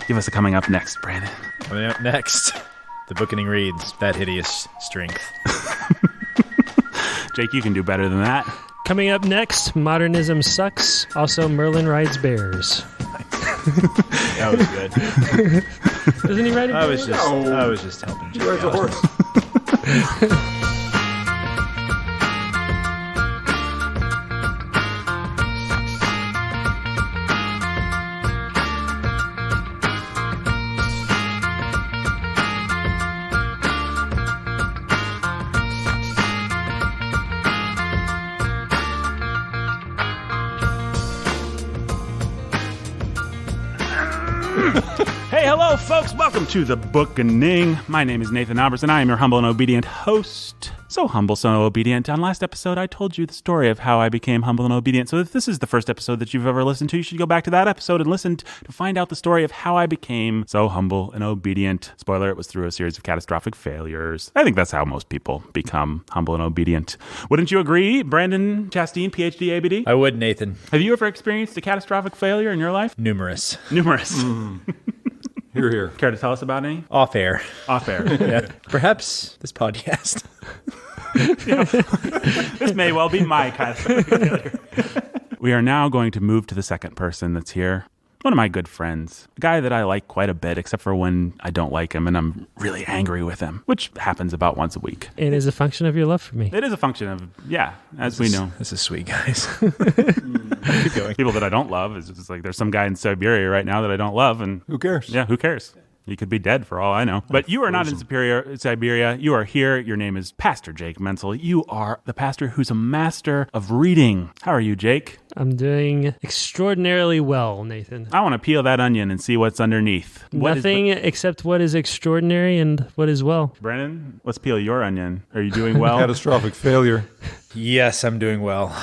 Give us a coming up next, Brandon. Coming up next, the Bookening reads That Hideous Strength. Jake, you can do better than that. Coming up next, Modernism Sucks. Also, Merlin rides bears. That was good. Doesn't he ride a bear? I was just helping you. He rides a horse. Hey, hello, folks. Welcome to the Bookening. My name is Nathan Alberts, and I am your humble and obedient host. So humble, so obedient. On last episode, I told you the story of how I became humble and obedient. So if this is the first episode that you've ever listened to, you should go back to that episode and listen to find out the story of how I became so humble and obedient. Spoiler, it was through a series of catastrophic failures. I think that's how most people become humble and obedient. Wouldn't you agree, Brandon Chastain, PhD, ABD? I would, Nathan. Have you ever experienced a catastrophic failure in your life? Numerous. Hear, hear. Care to tell us about any? Off air. Off air. Yeah. Perhaps this podcast. This may well be my catastrophic failure. We are now going to move to the second person that's here. One of my good friends. A guy that I like quite a bit, except for when I don't like him and I'm really angry with him, which happens about once a week. It is a function of your love for me. It is a function of, as we know. This is sweet, guys. Keep going. People that I don't love, is just like there's some guy in Siberia right now that I don't love. And Who cares? yeah, who cares? He could be dead for all I know. But you are not in Siberia. You are here. Your name is Pastor Jake Menzel. You are the pastor who's a master of reading. How are you, Jake? I'm doing extraordinarily well, Nathan. I want to peel that onion and see what's underneath. Nothing except what is extraordinary and what is well. Brandon, let's peel your onion. Are you doing well? Catastrophic failure. Yes, I'm doing well.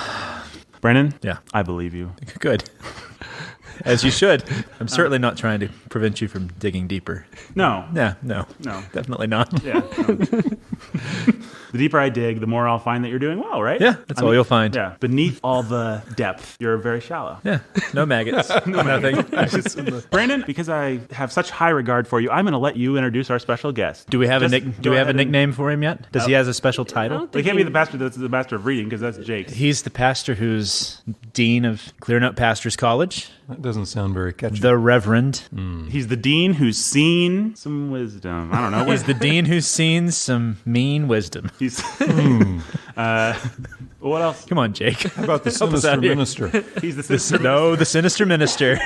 Brandon? Yeah. I believe you. Good. As you should. I'm certainly not trying to prevent you from digging deeper. No. No. Definitely not. Yeah. The deeper I dig, the more I'll find that you're doing well, right? Yeah, that's all you'll find. Yeah. Beneath all the depth, you're very shallow. Yeah, no maggots. Nothing. Brandon, because I have such high regard for you, I'm going to let you introduce our special guest. Do we have Go ahead a nickname for him yet? Does he has a special title? He can't be the pastor that's the master of reading, because that's Jake. He's the pastor who's dean of Clearnote Pastors College. That doesn't sound very catchy. The Reverend. He's the dean who's seen some wisdom. I don't know. He's the dean who's seen some mean wisdom. He's what else? Come on, Jake. How about the Help us sinister out here. minister? He's the sinister. The sinister minister.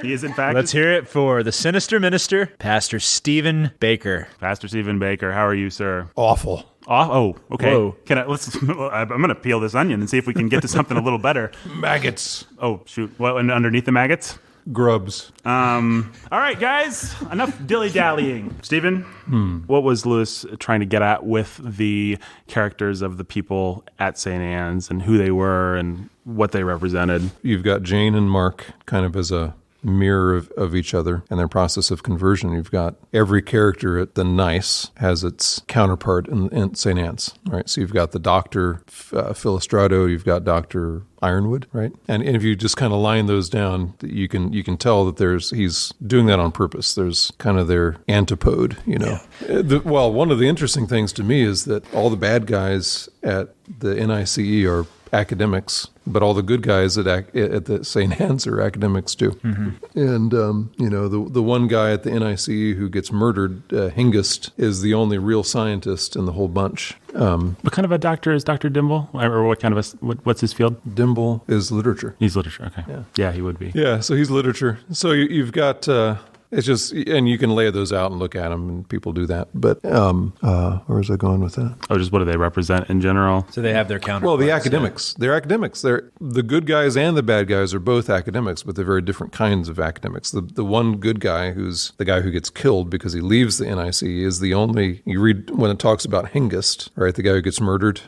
He is, in fact. Let's hear it for the sinister minister, Pastor Stephen Baker. Pastor Stephen Baker. How are you, sir? Awful. Oh, okay. Whoa. I'm going to peel this onion and see if we can get to something a little better. Maggots. Oh, shoot. What, and underneath the maggots? Grubs. All right, guys. Enough dilly-dallying. Stephen, what was Lewis trying to get at with the characters of the people at St. Anne's and who they were and what they represented? You've got Jane and Mark kind of as a mirror of each other and their process of conversion. You've got every character at the Nice has its counterpart in St. Anne's, right? So you've got the Dr. Philostrato, you've got Dr. Ironwood, right? And if you just kind of line those down, you can tell that he's doing that on purpose. There's kind of their antipode, you know. Yeah. One of the interesting things to me is that all the bad guys at the NICE are academics, but all the good guys at the St. Anne's are academics too. Mm-hmm. And the one guy at the NICE who gets murdered, Hengist, is the only real scientist in the whole bunch. What kind of a doctor is Dr. Dimble? Or what kind of what's his field? Dimble is literature. He's literature. Okay. Yeah, he would be. Yeah, so he's literature. So you've got. It's just, and you can lay those out and look at them, and people do that. But where was I going with that? Oh, just what do they represent in general? So they have their counterparts. Well, the academics. Yeah. They're academics. The good guys and the bad guys are both academics, but they're very different kinds of academics. The one good guy, who's the guy who gets killed because he leaves the NIC, is the only, you read when it talks about Hengist, right, the guy who gets murdered.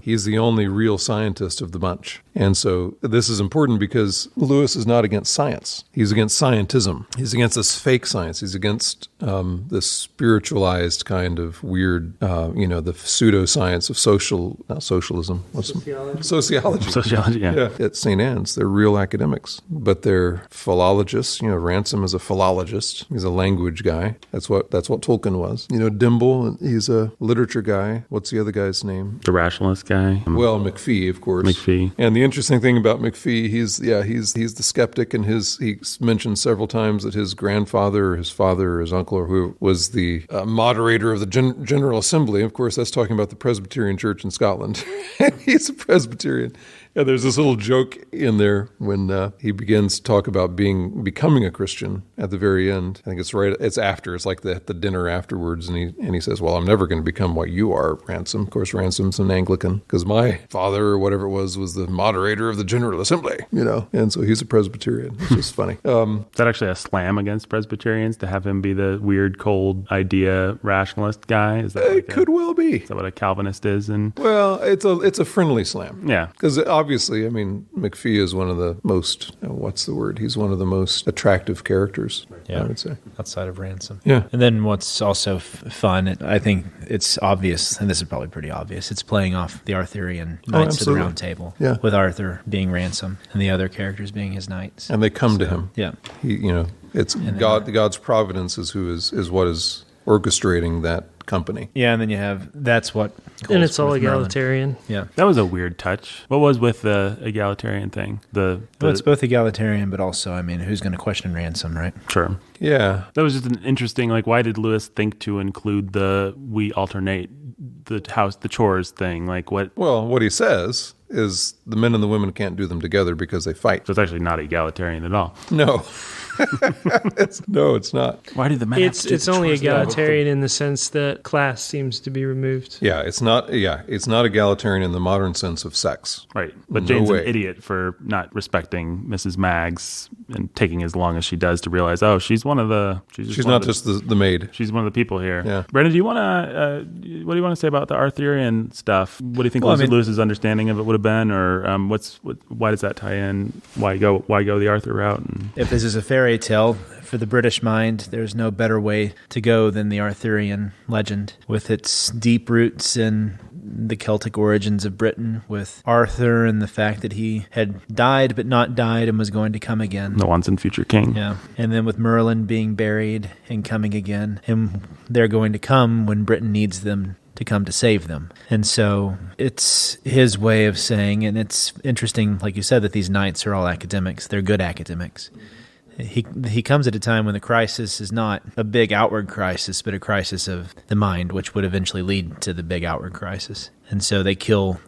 He's the only real scientist of the bunch. And so this is important because Lewis is not against science. He's against scientism. He's against this fake science. He's against this spiritualized kind of weird, the pseudoscience of socialism. Sociology. Sociology, yeah. At St. Anne's, they're real academics, but they're philologists. Ransom is a philologist. He's a language guy. That's what Tolkien was. Dimble, he's a literature guy. What's the other guy's name? The rationalist guy. Well, McPhee, of course. McPhee. And the interesting thing about McPhee, he's the skeptic, and he mentioned several times that his grandfather or his father or his uncle or who was the moderator of the General Assembly. Of course, that's talking about the Presbyterian Church in Scotland. He's a Presbyterian. Yeah, there's this little joke in there when he begins to talk about becoming a Christian at the very end. I think it's after. It's like the dinner afterwards, and he says, "Well, I'm never going to become what you are, Ransom." Of course, Ransom's an Anglican because my father or whatever it was the moderator of the General Assembly, and so he's a Presbyterian. It's just funny. Is that actually a slam against Presbyterians to have him be the weird, cold idea rationalist guy? Is that it could well be. Is that what a Calvinist is? Well, it's a friendly slam. Yeah, because obviously, McPhee is one of the most, what's the word? He's one of the most attractive characters, I would say. Outside of Ransom. Yeah. And then what's also fun, I think it's obvious, and this is probably pretty obvious, it's playing off the Arthurian Knights of the Round Table, with Arthur being Ransom and the other characters being his knights. And they come to him. Yeah. It's God's providence is what is orchestrating that company. Yeah, and then you have and it's all egalitarian. Merlin. Yeah, that was a weird touch. What was with the egalitarian thing? It's both egalitarian, but also, who's going to question Ransom, right? Sure. Yeah, that was just an interesting. Why did Lewis think to include we alternate the chores thing? What? Well, what he says is the men and the women can't do them together because they fight. So it's actually not egalitarian at all. No. It's not. Why do the men? It's only egalitarian in the sense that class seems to be removed. Yeah, it's not egalitarian in the modern sense of sex. Right, but Jane's an idiot for not respecting Mrs. Maggs and taking as long as she does to realize, she's one of the. She's not just the maid. She's one of the people here. Yeah. Brandon, do you want to? What do you want to say about the Arthurian stuff? What do you think Lewis's understanding of it would have been, or why does that tie in? Why go the Arthur route? If this is a fairy tale for the British mind, there's no better way to go than the Arthurian legend, with its deep roots in the Celtic origins of Britain, with Arthur and the fact that he had died but not died and was going to come again. The once and future king. Yeah. And then with Merlin being buried and coming again, and they're going to come when Britain needs them to come to save them. And so it's his way of saying, and it's interesting, like you said, that these knights are all academics. They're good academics. He comes at a time when the crisis is not a big outward crisis, but a crisis of the mind, which would eventually lead to the big outward crisis. And so they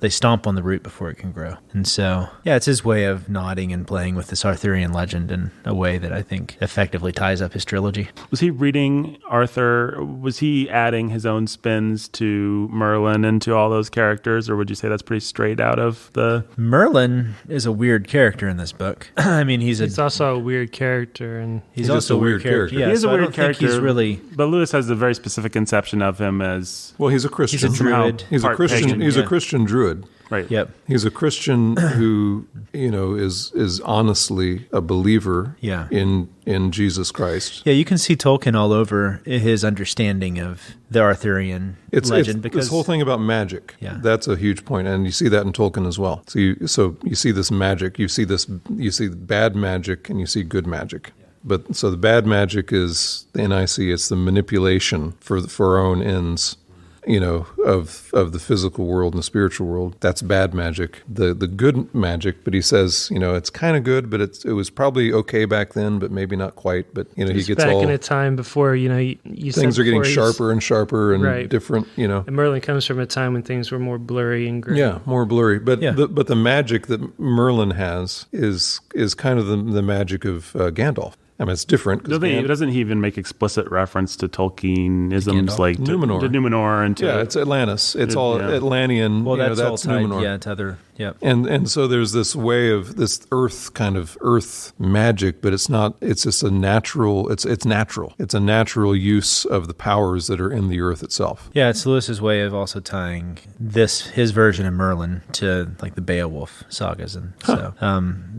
stomp on the root before it can grow. And so, it's his way of nodding and playing with this Arthurian legend in a way that I think effectively ties up his trilogy. Was he reading Arthur? Was he adding his own spins to Merlin and to all those characters? Or would you say that's pretty straight out of the... Merlin is a weird character in this book. He's also a weird character. And he's also a weird character. Yeah, he's a weird character. He's really... But Lewis has a very specific conception of him as... Well, he's a Christian. He's a druid. He's a Christian. He's a Christian druid. Right. Yep. He's a Christian who, is honestly a believer in Jesus Christ. Yeah, you can see Tolkien all over his understanding of the Arthurian legend. Because this whole thing about magic, that's a huge point, and you see that in Tolkien as well. So you see this magic, you see bad magic, and you see good magic. But so the bad magic is the NIC, it's the manipulation for our own ends. Of the physical world and the spiritual world. That's bad magic. The good magic, but he says, it's kind of good, but it was probably okay back then, but maybe not quite. But he gets back in a time before you things are getting sharper and sharper and different. And Merlin comes from a time when things were more blurry and gray. Yeah, more blurry. But the magic that Merlin has is kind of the magic of Gandalf. I mean, it's different. 'Cause Doesn't he even make explicit reference to Tolkienisms like Numenor. to Numenor and to... Yeah, it's Atlantis. It's all Atlantean. Well, that's all tied, Numenor. to other... Yep. And so there's this way of this earth magic, but it's not, it's just a natural, it's natural. It's a natural use of the powers that are in the earth itself. Yeah, it's Lewis's way of also tying his version of Merlin to like the Beowulf sagas. And so,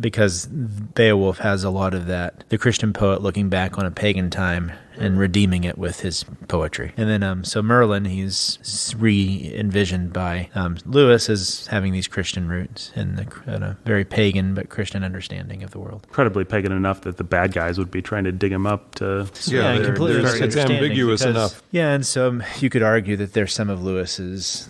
because Beowulf has a lot of that, the Christian poet looking back on a pagan time and redeeming it with his poetry. And then, so Merlin, he's re-envisioned by Lewis as having these Christian roots and a very pagan but Christian understanding of the world. Incredibly pagan enough that the bad guys would be trying to dig him up to... completely it's ambiguous enough. Yeah, and so you could argue that there's some of Lewis's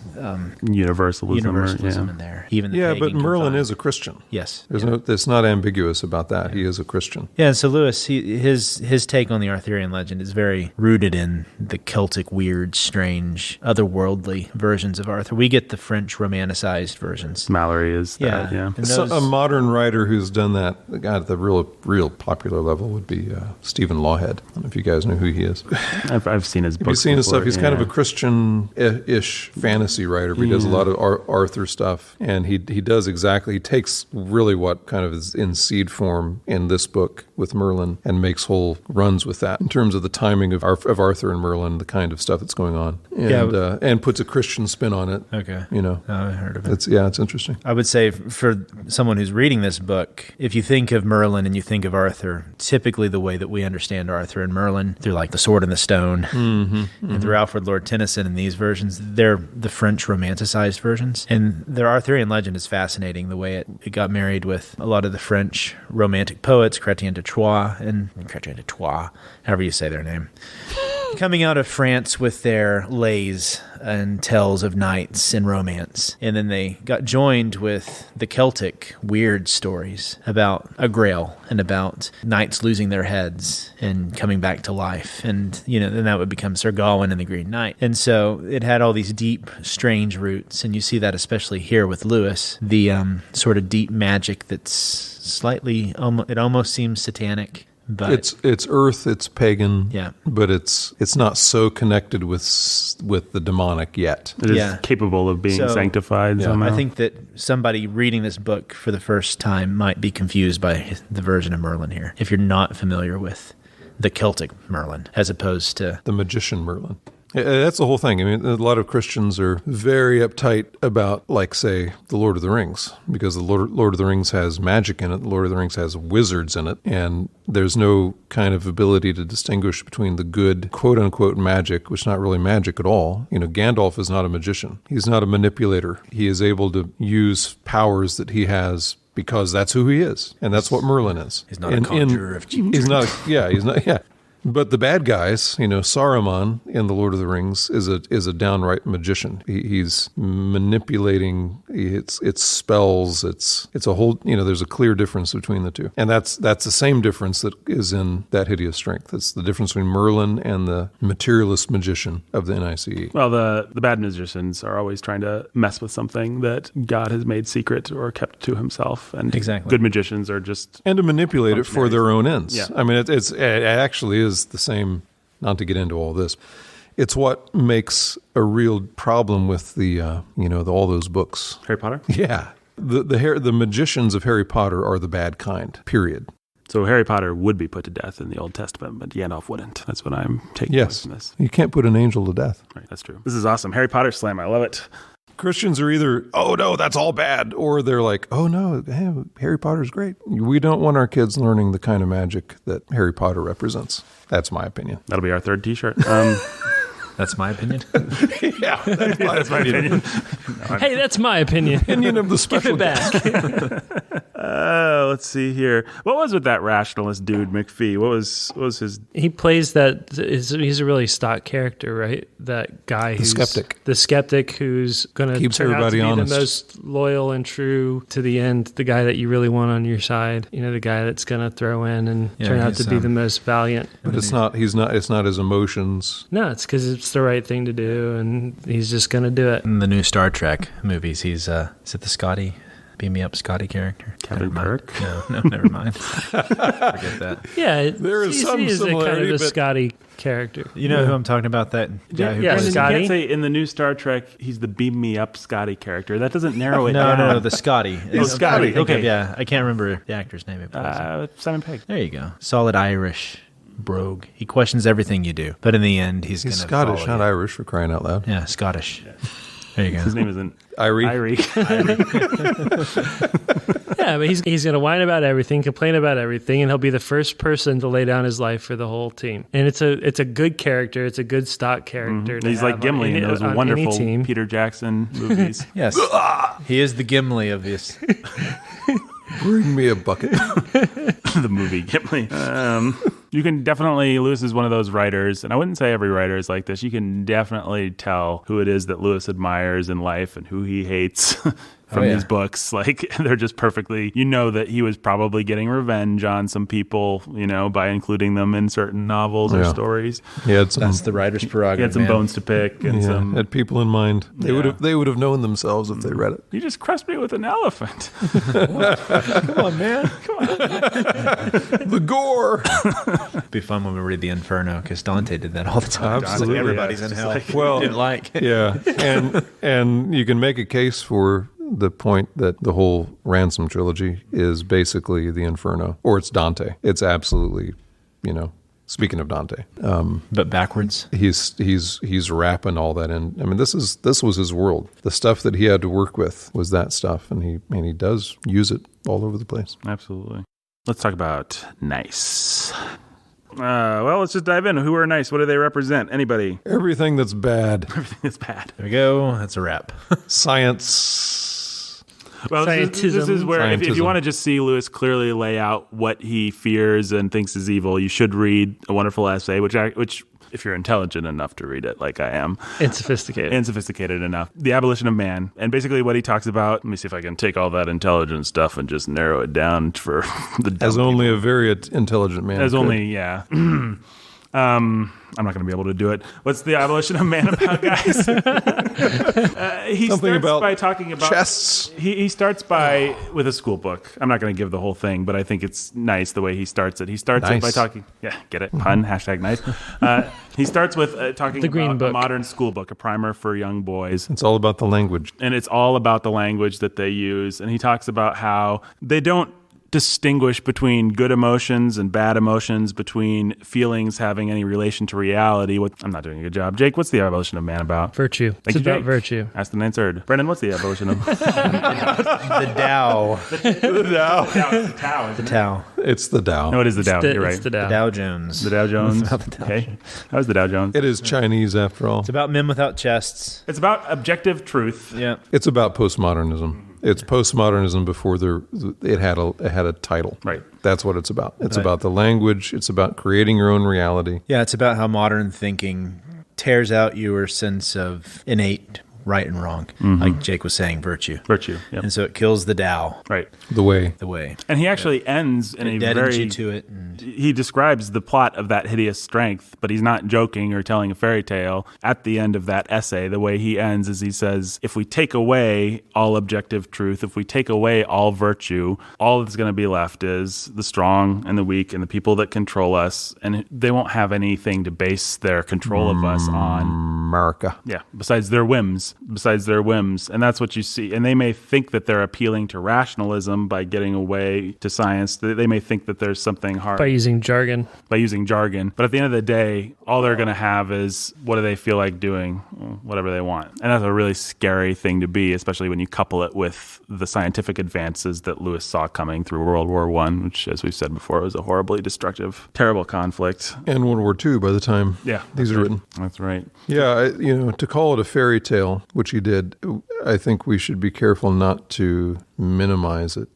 universalism in there. Even the but pagan Merlin can find. is a Christian. Yes. It's not ambiguous about that. He is a Christian. Yeah, and so Lewis, his take on the Arthurian legend is very rooted in the Celtic, weird, strange, otherworldly versions of Arthur. We get the French romanticized versions. Mallory is that, yeah. And So those- a modern writer who's done that, the guy at the real popular level would be Stephen Lawhead. I don't know if you guys know who he is. I've seen his books. Have you seen his before, stuff? He's kind of a Christian-ish fantasy writer, but he does a lot of Arthur stuff. And he takes really what kind of is in seed form in this book with Merlin and makes whole runs with that in terms of the timing of Arthur and Merlin, the kind of stuff that's going on. And, and puts a Christian spin on it. Okay. I heard of it. It's interesting. I would say for someone who's reading this book, if you think of Merlin and you think of Arthur, typically the way that we understand Arthur and Merlin through like The Sword and the Stone and through Alfred Lord Tennyson and these versions, they're the French romanticized versions. And their Arthurian legend is fascinating, the way it got married with a lot of the French romantic poets, Chrétien de Troyes, however you say their name. Coming out of France with their lays and tales of knights and romance. And then they got joined with the Celtic weird stories about a grail and about knights losing their heads and coming back to life. And, then that would become Sir Gawain and the Green Knight. And so it had all these deep, strange roots. And you see that especially here with Lewis, the sort of deep magic that's slightly, it almost seems satanic. But it's earth, it's pagan, yeah, but it's not so connected with the demonic yet. It is capable of being sanctified somehow. I think that somebody reading this book for the first time might be confused by the version of Merlin here, if you're not familiar with the Celtic Merlin, as opposed to the magician Merlin. That's the whole thing. I mean, a lot of Christians are very uptight about, like, say, The Lord of the Rings, because the Lord of the Rings has magic in it. The Lord of the Rings has wizards in it, and there's no kind of ability to distinguish between the good, quote-unquote, magic, which is not really magic at all. Gandalf is not a magician. He's not a manipulator. He is able to use powers that he has because that's who he is, and that's what Merlin is. He's not a conjurer of cheap He's not. He's not. Yeah. But the bad guys, Saruman in The Lord of the Rings is a downright magician. He's manipulating. It's spells. It's a whole. There's a clear difference between the two, and that's the same difference that is in That Hideous Strength. It's the difference between Merlin and the materialist magician of the NICE. Well, the bad magicians are always trying to mess with something that God has made secret or kept to himself, and good magicians are just to manipulate it for their own ends. Yeah. I mean, it actually is the same, not to get into all this. It's what makes a real problem with the all those books. Harry Potter? Yeah. The magicians of Harry Potter are the bad kind, period. So Harry Potter would be put to death in the Old Testament, but Gandalf wouldn't. That's what I'm taking away from this. You can't put an angel to death. Right, that's true. This is awesome. Harry Potter slam. I love it. Christians are either, oh no, that's all bad, or they're like, oh no, Harry Potter's great. We don't want our kids learning the kind of magic that Harry Potter represents. That's my opinion. That'll be our third T-shirt. That's my opinion. Yeah, that's my opinion. Hey, that's my opinion. Opinion of the special Give it back. Let's see here. What was with that rationalist dude, McPhee? What was his... He plays that... He's a really stock character, right? That guy who's... The skeptic who's going to turn out to be honest. the most loyal and true to the end. The guy that you really want on your side. The guy that's going to throw in and turn out to be the most valiant. But it's not his emotions. No, it's because it's the right thing to do, and he's just going to do it. In the new Star Trek movies, he's is it the Scotty Beam Me Up Scotty character. Captain Kirk? No, never mind. Forget that. Yeah, There is some is a kind similarity, of a but- Scotty character. You know who I'm talking about? That guy who Yeah, plays- You Scotty. can't say in the new Star Trek he's the beam me up Scotty character. That doesn't narrow it No, down. the Scotty. Scotty, okay. Yeah, I can't remember the actor's name. It plays. Simon Pegg. There you go. Solid Irish brogue. He questions everything you do, but in the end, he's going He's to Scottish, follow not you. Irish, for crying out loud. Yeah, Scottish. There you go. His name isn't Irie. Yeah, but he's going to whine about everything, complain about everything, and he'll be the first person to lay down his life for the whole team. And it's a good character. It's a good stock character. to He's like have Gimli in those on any wonderful team. Peter Jackson movies. Yes. He is the Gimli of this. Bring me a bucket. The movie Gimli. You can definitely, Lewis is one of those writers, and I wouldn't say every writer is like this. You can definitely tell who it is that Lewis admires in life and who he hates from yeah. these books. Like, they're just perfectly, you know that he was probably getting revenge on some people, you know, by including them in certain novels or Yeah. stories. He had some, That's the writer's He prerogative. had some man. bones to pick and some. had people in mind. They Yeah. would have known themselves if they read it. You just crushed me with an elephant. Come on, man. The gore. It'd be fun when we read the Inferno because Dante did that all the time. Absolutely. Everybody's Yeah, in it's hell. just Well, Didn't like. Yeah, and you can make a case for the point that the whole Ransom trilogy is basically the Inferno, or it's Dante. It's absolutely, speaking of Dante, But backwards. he's wrapping all that in. I mean, this was his world. The stuff that he had to work with was that stuff, and he does use it all over the place. Absolutely. Let's talk about nice. Well, let's just dive in. Who are nice? What do they represent? Anybody? Everything that's bad, Everything is bad. There we go. That's a wrap. science. Well, this is where if you Scientism. want to just see Lewis clearly lay out what he fears and thinks is evil, you should read a wonderful essay, which if you're intelligent enough to read it, like I am, And sophisticated. and sophisticated enough, The Abolition of Man. And basically what he talks about, let me see if I can take all that intelligent stuff and just narrow it down for the dumb As only a very intelligent man. As could. only, yeah. I'm not going to be able to do it. What's The Abolition of Man about, guys? He Something starts about by talking about chests. He starts with a school book. I'm not going to give the whole thing, but I think it's nice the way he starts it. He starts it by Nice. talking. Yeah, get it? Pun. Hashtag nice. He starts with talking The Green about Book. a modern school book, a primer for young boys. It's all about the language. And it's all about the language that they use. And he talks about how they don't distinguish between good emotions and bad emotions, between feelings having any relation to reality. I'm not doing a good job. Jake, what's The Abolition of Man about? Virtue. Thank It's you, about Jake. virtue. Ask the ninth third. Brendan, what's The Abolition of The Dow. The Tao? The Tao. It's the Tao. No, it is the Dow. You're right. It's the Dow. Dow Jones. The Dow Jones. It's about the Dow Okay. That was the Dow Jones. It is Chinese after all. It's about men without chests. It's about objective truth. Yeah. It's about postmodernism. It's postmodernism before it had a title. Right. That's what it's about. It's Right. about the language. It's about creating your own reality. Yeah, it's about how modern thinking tears out your sense of innate right and wrong. Like Jake was saying, virtue. Virtue. Yep. And so it kills the Tao, Right. The way. the way. And he actually ends in It a deadens very... you to it. And He describes the plot of That Hideous Strength, but he's not joking or telling a fairy tale. At the end of that essay, the way he ends is he says, if we take away all objective truth, if we take away all virtue, all that's going to be left is the strong and the weak and the people that control us, and they won't have anything to base their control of us on. America. Yeah, besides their whims. And that's what you see. And they may think that they're appealing to rationalism by getting away to science. They may think that there's something hard By using jargon. by using jargon. But at the end of the day, all they're going to have is what do they feel like doing? Well, whatever they want. And that's a really scary thing to be, especially when you couple it with the scientific advances that Lewis saw coming through World War I, which, as we've said before, was a horribly destructive, terrible conflict. And World War II by the time these are written. That's right. Yeah, to call it a fairy tale, which he did, I think we should be careful not to minimize it.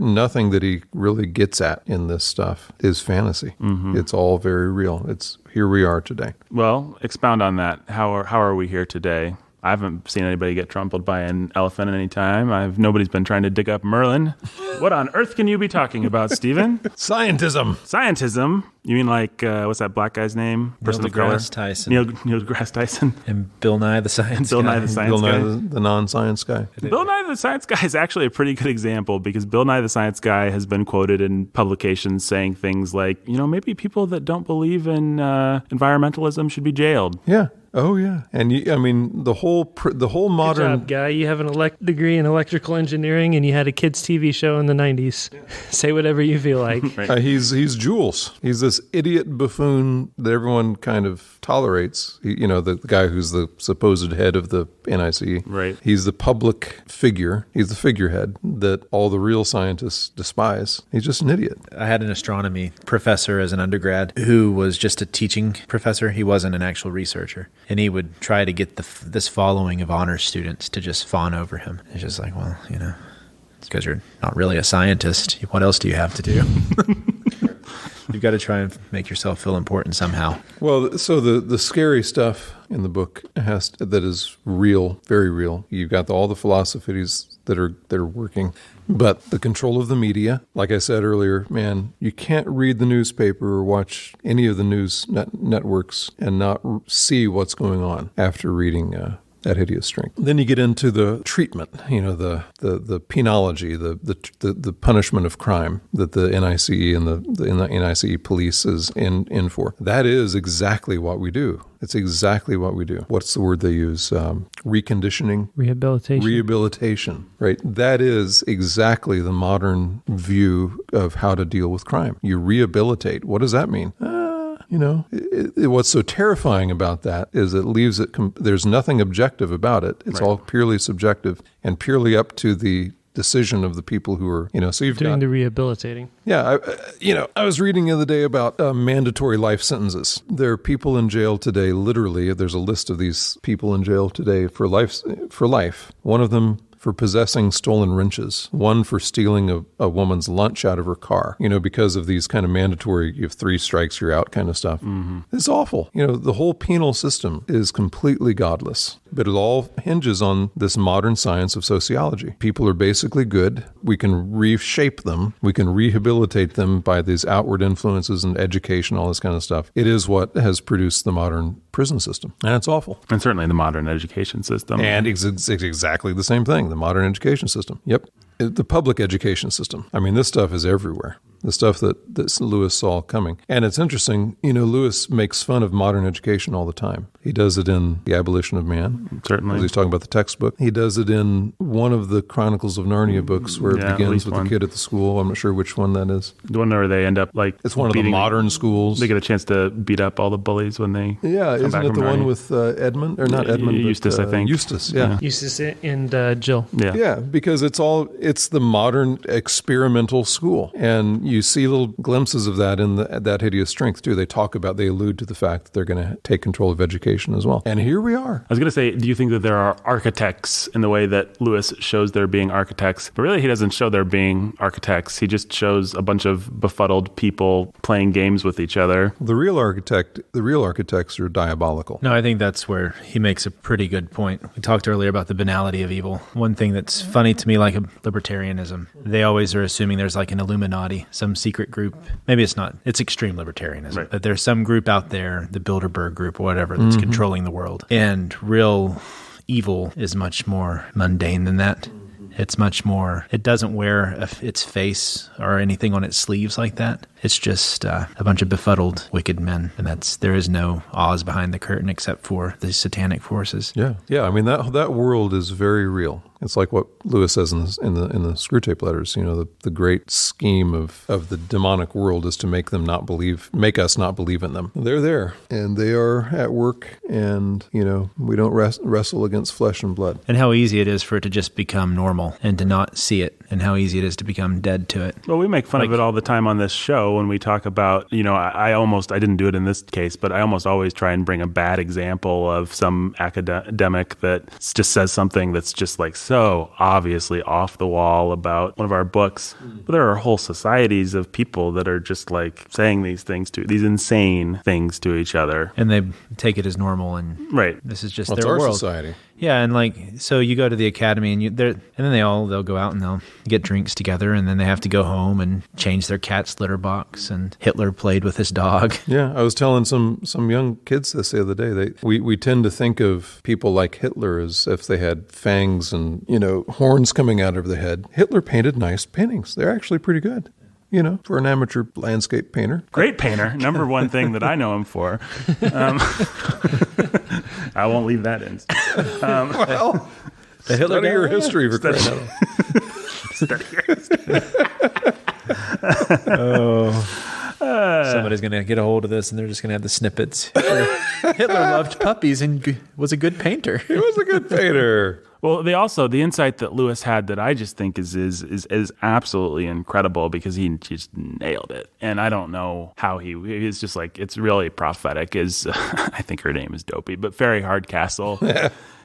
Nothing that he really gets at in this stuff is fantasy. It's all very real. It's here we are today. Well, expound on that. How are we here today? I haven't seen anybody get trampled by an elephant at any time. Nobody's been trying to dig up Merlin. What on earth can you be talking about, Stephen? Scientism. Scientism? You mean like, what's that black guy's name? Neil deGrasse Tyson. Neil deGrasse Tyson. And Bill Nye the Science Bill Guy. Nye the Science Bill Guy. Nye, the non-science guy. Bill Nye the Science Guy is actually a pretty good example because Bill Nye the Science Guy has been quoted in publications saying things like, maybe people that don't believe in environmentalism should be jailed. Yeah. Oh yeah, and the whole modern. Good job, guy. You have an degree in electrical engineering, and you had a kids' TV show in the '90s. Yeah. Say whatever you feel like. Right. He's Jules. He's this idiot buffoon that everyone kind of tolerates. The guy who's the supposed head of the NICE. Right. He's the public figure. He's the figurehead that all the real scientists despise. He's just an idiot. I had an astronomy professor as an undergrad who was just a teaching professor. He wasn't an actual researcher. And he would try to get this following of honor students to just fawn over him. It's just like, well, it's because you're not really a scientist. What else do you have to do? You've got to try and make yourself feel important somehow. Well, so the scary stuff in the book that is real, very real. You've got all the philosophies that are working. But the control of the media, like I said earlier, man, you can't read the newspaper or watch any of the news networks and not see what's going on after reading That Hideous Strength. Then you get into the treatment, the penology, the punishment of crime that the NICE and the NICE police is in for. That is exactly what we do. It's exactly what we do. What's the word they use? Reconditioning? Rehabilitation, right? That is exactly the modern view of how to deal with crime. You rehabilitate. What does that mean? What's so terrifying about that is it leaves it, there's nothing objective about it. It's all purely subjective and purely up to the decision of the people who are, so you've doing got, the rehabilitating. Yeah. I was reading the other day about mandatory life sentences. There are people in jail today, literally, there's a list of these people in jail today for life. One of them for possessing stolen wrenches, one for stealing a woman's lunch out of her car, because of these kind of mandatory, you have 3 strikes, you're out kind of stuff. Mm-hmm. It's awful. The whole penal system is completely godless, but it all hinges on this modern science of sociology. People are basically good. We can reshape them. We can rehabilitate them by these outward influences and education, all this kind of stuff. It is what has produced the modern prison system, and it's awful. And certainly the modern education system. And it's exactly the same thing. The modern education system. Yep. The public education system. I mean, this stuff is everywhere. The stuff that Lewis saw coming. And it's interesting, Lewis makes fun of modern education all the time. He does it in The Abolition of Man. Certainly. He's talking about the textbook. He does it in one of the Chronicles of Narnia books where it begins with the kid at the school. I'm not sure which one that is. The one where they end up it's one of the modern schools. They get a chance to beat up all the bullies when they come isn't back it the from one Narnia? with Edmund? Or not Edmund, Eustace, but, I think. Eustace, yeah. Eustace and Jill. Yeah. Yeah, because it's the modern experimental school. And you see little glimpses of that in That Hideous Strength, too. They allude to the fact that they're going to take control of education as well. And here we are. I was going to say, do you think that there are architects in the way that Lewis shows there being architects? But really, he doesn't show there being architects. He just shows a bunch of befuddled people playing games with each other. The real architects are diabolical. No, I think that's where he makes a pretty good point. We talked earlier about the banality of evil. One thing that's funny to me, like libertarianism, they always are assuming there's like an Illuminati, some secret group. Maybe it's not. It's extreme libertarianism. Right. But there's some group out there, the Bilderberg group or whatever, that's controlling the world. And real evil is much more mundane than that. It's much more, it doesn't wear its face or anything on its sleeves like that. It's just a bunch of befuddled, wicked men. And there is no Oz behind the curtain except for the satanic forces. Yeah. Yeah. I mean, that world is very real. It's like what Lewis says in the Screwtape Letters. The great scheme of the demonic world is to make us not believe in them. They're there, and they are at work, and we don't wrestle against flesh and blood. And how easy it is for it to just become normal and to not see it, and how easy it is to become dead to it. Well, we make fun of it all the time on this show when we talk about, I didn't do it in this case, but I almost always try and bring a bad example of some academic that just says something that's just like so obviously off the wall about one of our books. But there are whole societies of people that are just like saying these insane things to each other. And they take it as normal, and right. This is just Well, their it's our world. society. Yeah, and so you go to the academy, and then they'll go out and they'll get drinks together, and then they have to go home and change their cat's litter box, and Hitler played with his dog. Yeah, I was telling some young kids this the other day. We tend to think of people like Hitler as if they had fangs and, horns coming out of their head. Hitler painted nice paintings. They're actually pretty good, for an amateur landscape painter. Great painter. Number one thing that I know him for. I won't leave that in. Well, study your history for crying out loud. Somebody's going to get a hold of this, and they're just going to have the snippets. Hitler loved puppies and was a good painter. He was a good painter. Well, the insight that Lewis had that I just think is absolutely incredible, because he just nailed it. And I don't know how he's just like, it's really prophetic, I think her name is Dopey, but Faerie Hardcastle.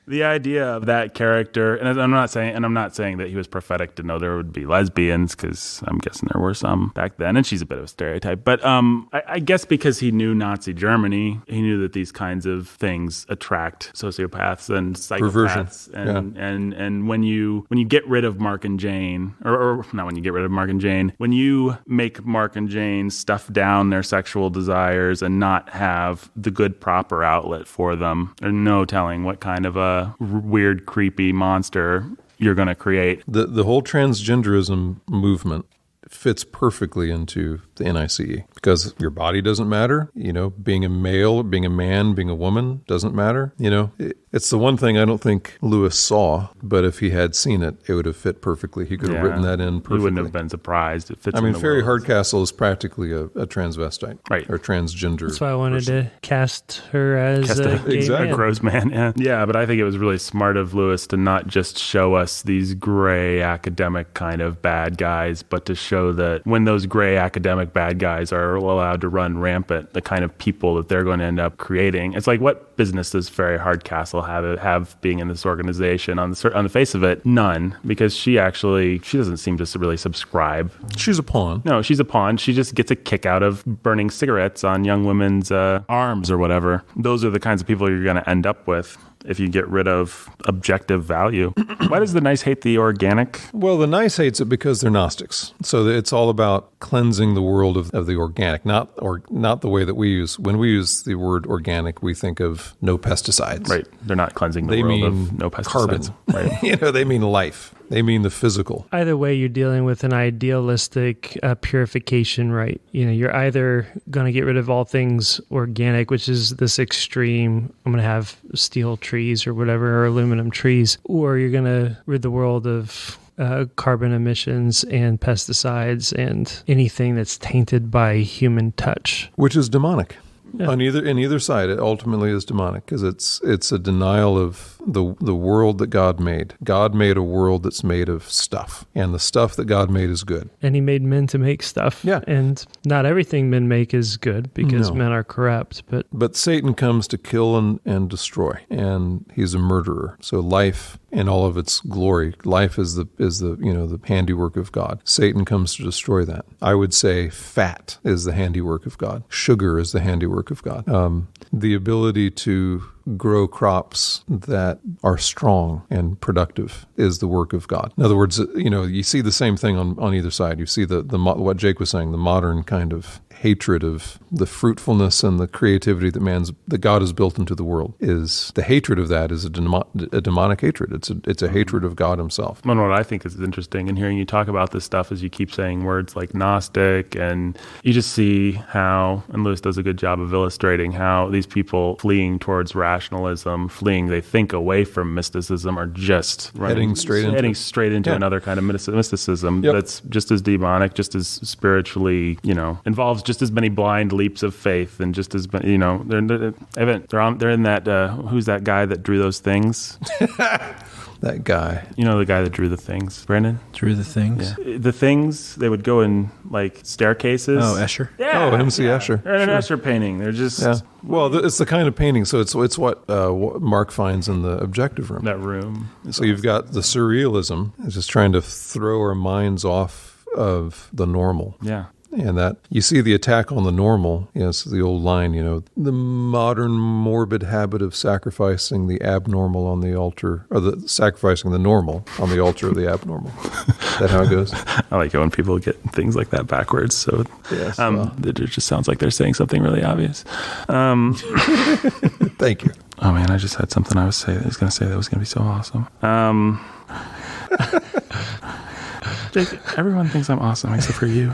The idea of that character, and I'm not saying that he was prophetic to know there would be lesbians, because I'm guessing there were some back then, and she's a bit of a stereotype. But I guess because he knew Nazi Germany, he knew that these kinds of things attract sociopaths and psychopaths. And when you get rid of Mark and Jane, or not when you get rid of Mark and Jane, when you make Mark and Jane stuff down their sexual desires and not have the good proper outlet for them, there's no telling what kind of a weird, creepy monster you're going to create. The whole transgenderism movement fits perfectly into the NICE, because your body doesn't matter. Being a male, being a man, being a woman doesn't matter. It's the one thing I don't think Lewis saw, but if he had seen it, it would have fit perfectly. He could have written that in perfectly. He wouldn't have been surprised. It fits. Faerie Hardcastle is practically a transvestite, right, or transgender. That's why I wanted to cast her as a gay man. Gross man. Yeah, but I think it was really smart of Lewis to not just show us these gray academic kind of bad guys, but to show that when those gray academic bad guys are allowed to run rampant, the kind of people that they're going to end up creating. It's like, what business does Faerie Hardcastle have being in this organization? On the face of it, none, because she doesn't seem to really subscribe. She's a pawn. No, she's a pawn. She just gets a kick out of burning cigarettes on young women's arms or whatever. Those are the kinds of people you're going to end up with if you get rid of objective value. Why does the nice hate the organic? Well, the nice hates it because they're Gnostics. So it's all about cleansing the world of the organic, not the way that we use. When we use the word organic, we think of no pesticides. Right. They're not cleansing the world of no pesticides. Carbon. Right. They mean life. They mean the physical. Either way, you're dealing with an idealistic purification, right? You're either going to get rid of all things organic, which is this extreme, I'm going to have steel trees or whatever, or aluminum trees, or you're going to rid the world of carbon emissions and pesticides and anything that's tainted by human touch. Which is demonic. Yeah. In either side, it ultimately is demonic, because it's a denial of the world that God made. God made a world that's made of stuff, and the stuff that God made is good. And he made men to make stuff. Yeah. And not everything men make is good, because men are corrupt. But Satan comes to kill and destroy, and he's a murderer. So life in all of its glory, life is the handiwork of God. Satan comes to destroy that. I would say fat is the handiwork of God. Sugar is the handiwork of God. The ability to grow crops that are strong and productive is the work of God. In other words, you see the same thing on either side. You see the what Jake was saying, the modern kind of hatred of the fruitfulness and the creativity that God has built into the world. Is the hatred of that is a demonic hatred. It's a hatred of God himself. And what I think is interesting in hearing you talk about this stuff is you keep saying words like Gnostic, and you just see how, and Lewis does a good job of illustrating how these people fleeing towards rationalism, they think away from mysticism, are just heading straight into another kind of mysticism that's just as demonic, just as spiritually, involves just as many blind leaps of faith, and just as they're in that who's that guy that drew those things? That guy. The guy that drew the things. Brandon? Drew the things? Yeah. The things, they would go in like staircases. Oh, Escher? Yeah. Oh, MC Escher. They're an Escher painting. They're just... Yeah. Well, it's the kind of painting, so it's what Mark finds in the objective room. That room. So you've got the surrealism, it's just trying to throw our minds off of the normal. Yeah. And that you see the attack on the normal. It's the old line, the modern morbid habit of sacrificing the abnormal on the altar, or sacrificing the normal on the altar of the abnormal. Is that how it goes? I like it when people get things like that backwards. So yes, it just sounds like they're saying something really obvious. Thank you. Oh man, I just had something I was going to say that was going to be so awesome. Jake, everyone thinks I'm awesome except for you.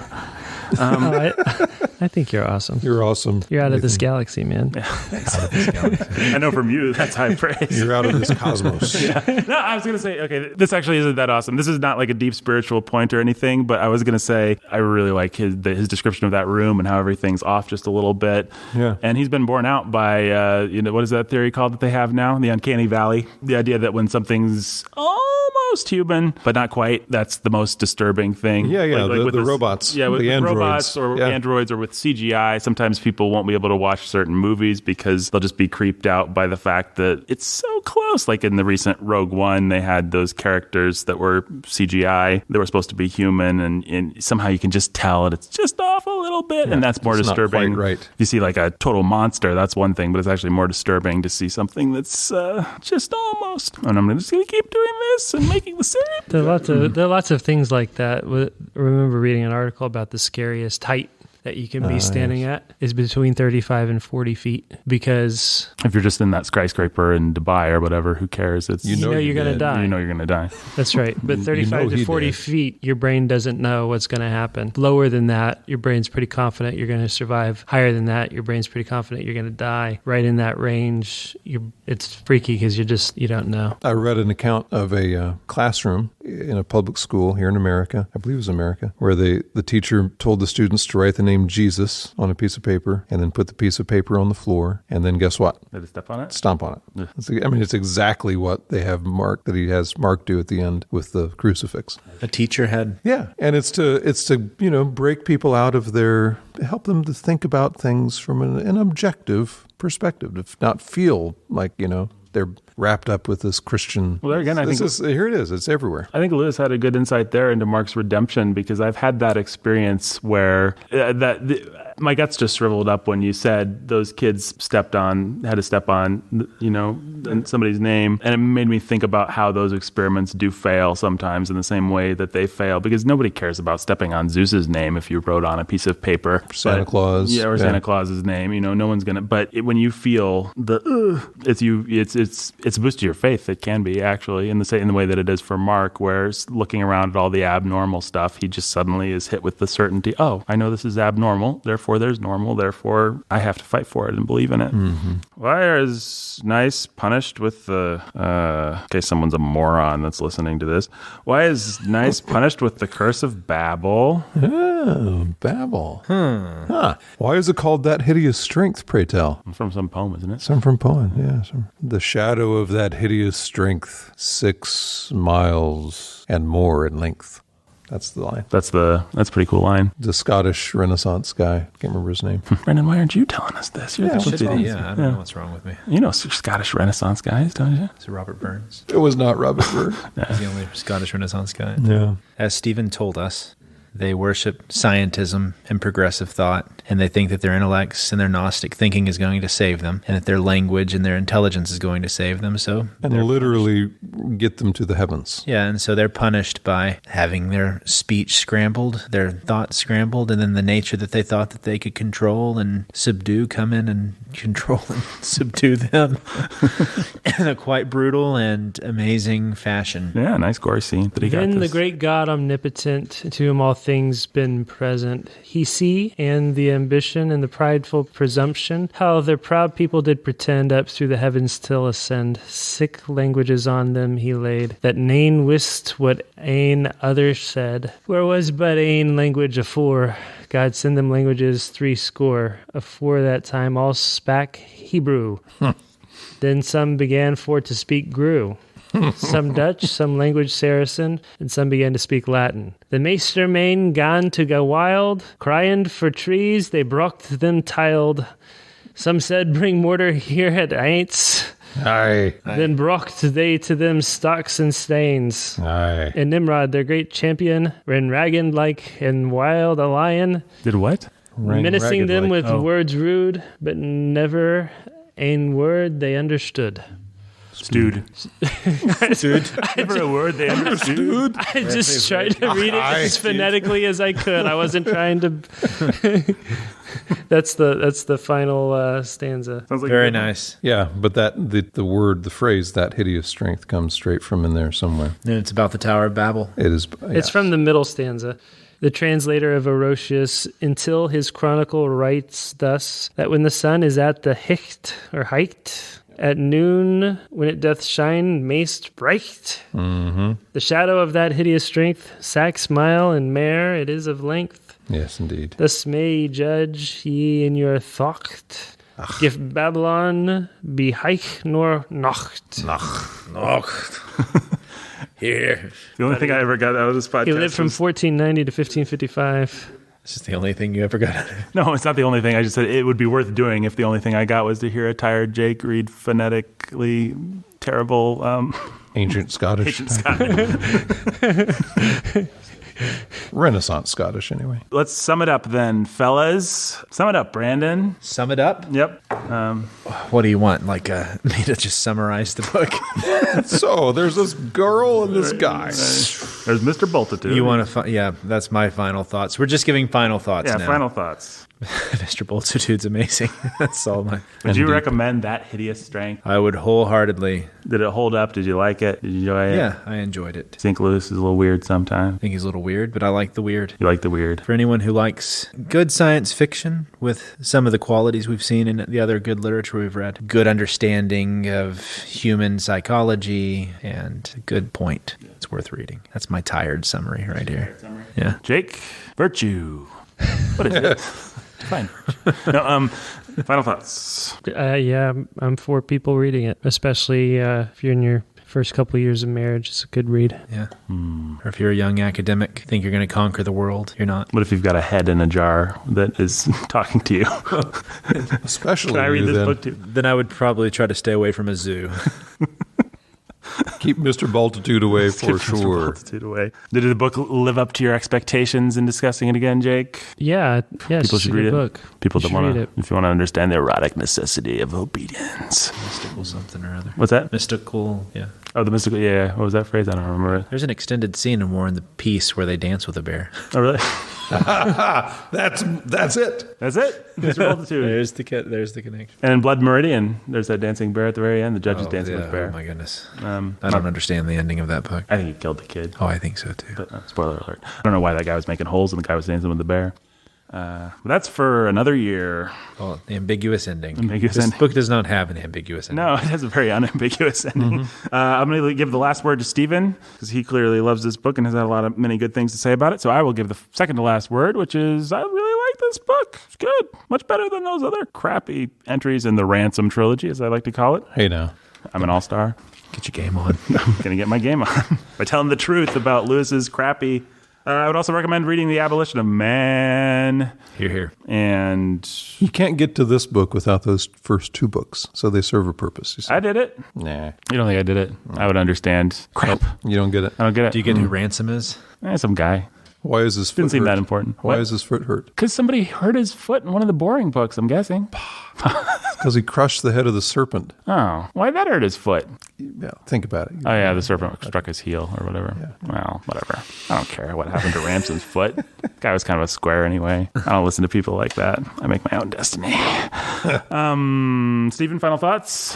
I think you're awesome. You're awesome. You're out of this galaxy, man. Yeah. Out of this galaxy. I know from you, that's high praise. You're out of this cosmos. Yeah. No, I was going to say, okay, this actually isn't that awesome. This is not like a deep spiritual point or anything, but I was going to say, I really like his description of that room and how everything's off just a little bit. Yeah. And he's been borne out by, what is that theory called that they have now? The uncanny valley. The idea that when something's almost human, but not quite, that's the most disturbing thing. Yeah, Like with the robots. Yeah, with the androids. robots or androids or with CGI. Sometimes people won't be able to watch certain movies because they'll just be creeped out by the fact that it's so close. Like in the recent Rogue One, they had those characters that were CGI. They were supposed to be human, and somehow you can just tell that it's just off a little bit, and that's more disturbing. Not quite right. If you see like a total monster, that's one thing, but it's actually more disturbing to see something that's just almost. And I'm just going to keep doing this and making the same. There are lots of things like that. I remember reading an article about the scariest height that you can be standing at is between 35 and 40 feet, because if you're just in that skyscraper in Dubai or whatever, who cares? It's you know you're going to die. You know you're going to die. That's right. But 35 to 40 feet, your brain doesn't know what's going to happen. Lower than that, your brain's pretty confident you're going to survive. Higher than that, your brain's pretty confident you're going to die. Right in that range, it's freaky because you don't know. I read an account of a classroom in a public school here in America, I believe it was America, where the teacher told the students to write the name Jesus on a piece of paper and then put the piece of paper on the floor, and then guess what? Did it step on it? Stomp on it. Yeah. It's exactly what they have Mark, that he has Mark do at the end with the crucifix. A teacher had... Yeah, and it's to break people out of help them to think about things from an objective perspective, to not feel like, they're wrapped up with this Christian. Well, there again, here it is. It's everywhere. I think Lewis had a good insight there into Mark's redemption, because I've had that experience where my guts just shriveled up when you said those kids had to step on, in somebody's name. And it made me think about how those experiments do fail sometimes in the same way that they fail, because nobody cares about stepping on Zeus's name if you wrote on a piece of paper. Santa Claus. Yeah, or Santa Claus's name. No one's going to. But when you feel it's a boost to your faith. It can be, actually, in the way that it is for Mark, where looking around at all the abnormal stuff, he just suddenly is hit with the certainty, oh, I know this is abnormal, therefore there's normal, therefore I have to fight for it and believe in it. Mm-hmm. Why is nice punished with the, in case someone's a moron that's listening to this, why is nice punished with the curse of Babel? Oh, Babel. Huh. Why is it called That Hideous Strength, pray tell? From some poem, isn't it? Some from poem, yeah. The shadow of that hideous strength, 6 miles and more in length. That's the line. That's a pretty cool line. The Scottish Renaissance guy. Can't remember his name. Brendan, why aren't you telling us this? I don't know what's wrong with me. You know Scottish Renaissance guys, don't you? It's Robert Burns. It was not Robert Burns. He's the only Scottish Renaissance guy. Yeah. As Stephen told us, they worship scientism and progressive thought, and they think that their intellects and their Gnostic thinking is going to save them, and that their language and their intelligence is going to save them. And literally get them to the heavens. Yeah, and so they're punished by having their speech scrambled, their thoughts scrambled, and then the nature that they thought that they could control and subdue come in and control and subdue them in a quite brutal and amazing fashion. Yeah, nice gory scene that he got. Then the great God omnipotent, to whom all things been present, he see, and the ambition and the prideful presumption, how their proud people did pretend up through the heavens till ascend. Sick languages on them he laid, that nane wist what ane other said. Where was but ane language afore? God send them languages 70, afore that time all spak Hebrew. Then some began for to speak grew. Some Dutch, some language Saracen, and some began to speak Latin. The meester main gan to go wild, crying for trees, they brocht them tiled. Some said, bring mortar here at Aints. Aye. Then brocht they to them stocks and stains. Aye. And Nimrod, their great champion, ran ragged like and wild a lion, Did what? menacing them ragged with oh. words rude, but never ein word they understood. Stewed. Dude. Never a word they understood. I just tried to read it as phonetically as I could. I wasn't trying to. That's the final stanza. Sounds like Very a good one. nice. Yeah, but the phrase, that hideous strength, comes straight from in there somewhere. And it's about the Tower of Babel. It is. It's from the middle stanza. The translator of Orosius, until his chronicle writes thus, that when the sun is at the hicht, or height, at noon, when it doth shine maist bright, the shadow of that hideous strength, sax, mile, and mare, it is of length. Yes, indeed. Thus may ye judge ye in your thocht, if Babylon be heich nor nocht. Here. The only thing I ever got out of this podcast. He lived from was- 1490 to 1555. This is the only thing you ever got out of it. No, it's not the only thing. I just said it would be worth doing if the only thing I got was to hear a tired Jake read phonetically terrible Ancient Scottish. ancient Scottish. Renaissance Scottish, anyway. Let's sum it up then, fellas. Sum it up, Brandon. Sum it up. Yep. What do you want? Like me to just summarize the book? So there's this girl and this guy. There's Mr. Boltitude. You want to? Yeah, that's my final thoughts. We're just giving final thoughts Yeah, now. final thoughts. Mr. Boltitude's amazing. That's all my. Would you recommend That Hideous Strength? I would wholeheartedly. Did it hold up? Did you like it? Did you enjoy it? Yeah, I enjoyed it. Think Lewis is a little weird I sometimes. think he's a little weird, but I like the weird. You like the weird. For anyone who likes good science fiction with some of the qualities we've seen in the other good literature we've read, good understanding of human psychology, and a good point. It's worth reading. That's my tired summary right here. Yeah. Jake, virtue. What is it? Fine. No, final thoughts. Yeah, I'm for people reading it, especially if you're in your first couple of years of marriage. It's a good read. Yeah. Or if you're a young academic, think you're going to conquer the world. You're not. What if you've got a head in a jar that is talking to you? Especially Can I read you this then. book too? Then I would probably try to stay away from a zoo. Keep Mr. Multitude away for Keep Mr. sure. Multitude away. Did the book live up to your expectations in discussing it again, Jake? Yeah, it's People just should a good read it. book. People You that should want read to, it. if you want to understand the erotic necessity of obedience. Mystical something or other. What's that? Mystical, yeah. Oh, the mystical. Yeah. What was that phrase? I don't remember it. There's an extended scene in War and the Peace where they dance with a bear. Oh, really? That's it. That's it. Mr. Multitude. There's the connection. And in Blood Meridian, there's that dancing bear at the very end. The judge is dancing with the bear. Oh my goodness. I I don't understand the ending of that book. think he killed the kid. Oh, I think so too. But spoiler alert. I don't know why that guy was making holes and the guy was dancing with the bear. But that's for another year. Oh, the ambiguous ending. Ambiguous this ending. book does not have an ambiguous ending. No, it has a very unambiguous ending. I'm going to give the last word to Stephen because he clearly loves this book and has had many good things to say about it. So I will give the second to last word, which is I really like this book. It's good. Much better than those other crappy entries in the Ransom trilogy, as I like to call it. Hey now. I'm an all-star. Get your game on. I'm going to get my game on by telling the truth about Lewis's crappy. I would also recommend reading The Abolition of Man. Here, here. And You can't get to this book without those first two books, so they serve a purpose. You see. I did it. Nah, You don't think I did it? I would understand. Crap. you don't get it. I don't get it. Do you get who Ransom is? Some guy. Why is his foot Didn't seem hurt? that important. Why What? is his foot hurt? Because somebody hurt his foot in one of the boring books, I'm guessing. Because he crushed the head of the serpent. Oh, why'd that hurt his foot? Yeah, think about it. Oh, yeah, the serpent struck his heel or whatever. Well, whatever. I don't care what happened to Ramson's foot. Guy was kind of a square anyway. I don't listen to people like that. I make my own destiny. Stephen, final thoughts?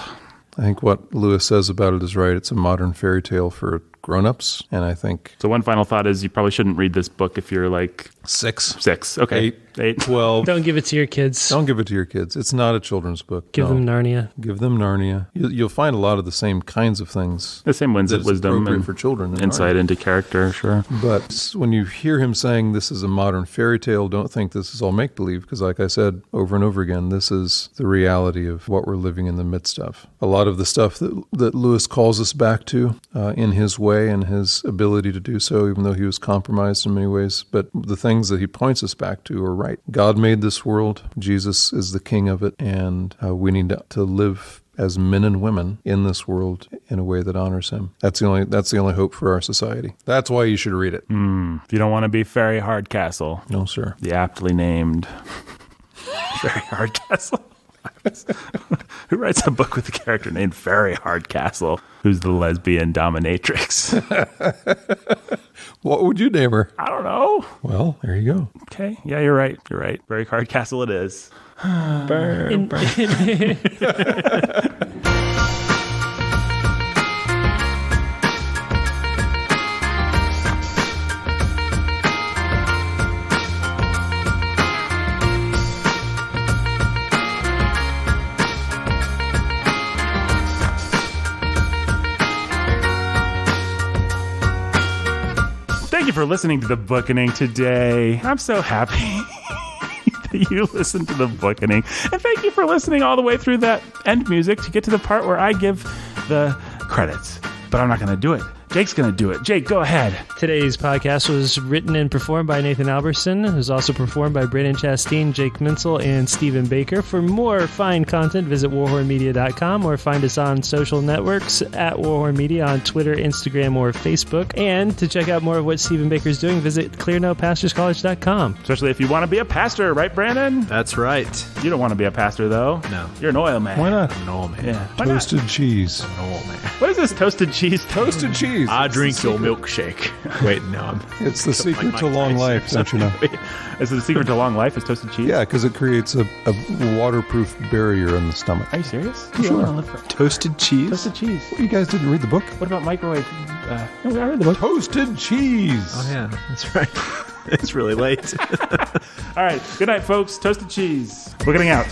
I think what Lewis says about it is right. It's a modern fairy tale for grown-ups, and I think So one final thought is you probably shouldn't read this book if you're like 6, 6. Okay. 8. 12. Don't give it to your kids. Don't give it to your kids. It's not a children's book. Give No. them Narnia. Give them Narnia. You'll find a lot of the same kinds of things. The same that is wisdom appropriate and for children. in insight Narnia. into character, sure. But when you hear him saying this is a modern fairy tale, don't think this is all make-believe, because like I said over and over again, this is the reality of what we're living in the midst of. A lot of the stuff that Lewis calls us back to in his way way and his ability to do so, even though he was compromised in many ways. But the things that he points us back to are right. God made this world. Jesus is the king of it. And we need to live as men and women in this world in a way that honors him. That's the only hope for our society. That's why you should read it. If you don't want to be Faerie Hardcastle. No, sir. The aptly named Faerie Hardcastle. Who writes a book with a character named Faerie Hardcastle, who's the lesbian dominatrix? What would you name her? I don't know. Well, there you go. Okay. Yeah, you're right. You're right. Faerie Hardcastle it is. Burn. Thank you for listening to the Bookening today. I'm so happy that you listened to the Bookening. And thank you for listening all the way through that end music to get to the part where I give the credits. But I'm not going to do it. Jake's going to do it. Jake, go ahead. Today's podcast was written and performed by Nathan Alberson. It was also performed by Brandon Chastain, Jake Mintzel, and Stephen Baker. For more fine content, visit warhornmedia.com or find us on social networks at Warhorn Media on Twitter, Instagram, or Facebook. And to check out more of what Stephen Baker's doing, visit clearnotepastorscollege.com. Especially if you want to be a pastor, right, Brandon? That's right. You don't want to be a pastor, though. No. You're an oil man. Why not? No, man. Yeah. Why not? Toasted cheese. No, man. What is this toasted cheese? Toasted cheese. I It's drink the your secret. milkshake. Wait, no. It's the secret Mike to long Tyson life, don't you know? Is it the secret to long life is toasted cheese? Yeah, because it creates a waterproof barrier in the stomach. Are you serious? Sure. Yeah, I wanna live for- Toasted cheese? Toasted cheese. You guys didn't read the book? What about microwave? No, I read the book. Toasted cheese. Oh, yeah. That's right. It's really late. All right. Good night, folks. Toasted cheese. We're getting out.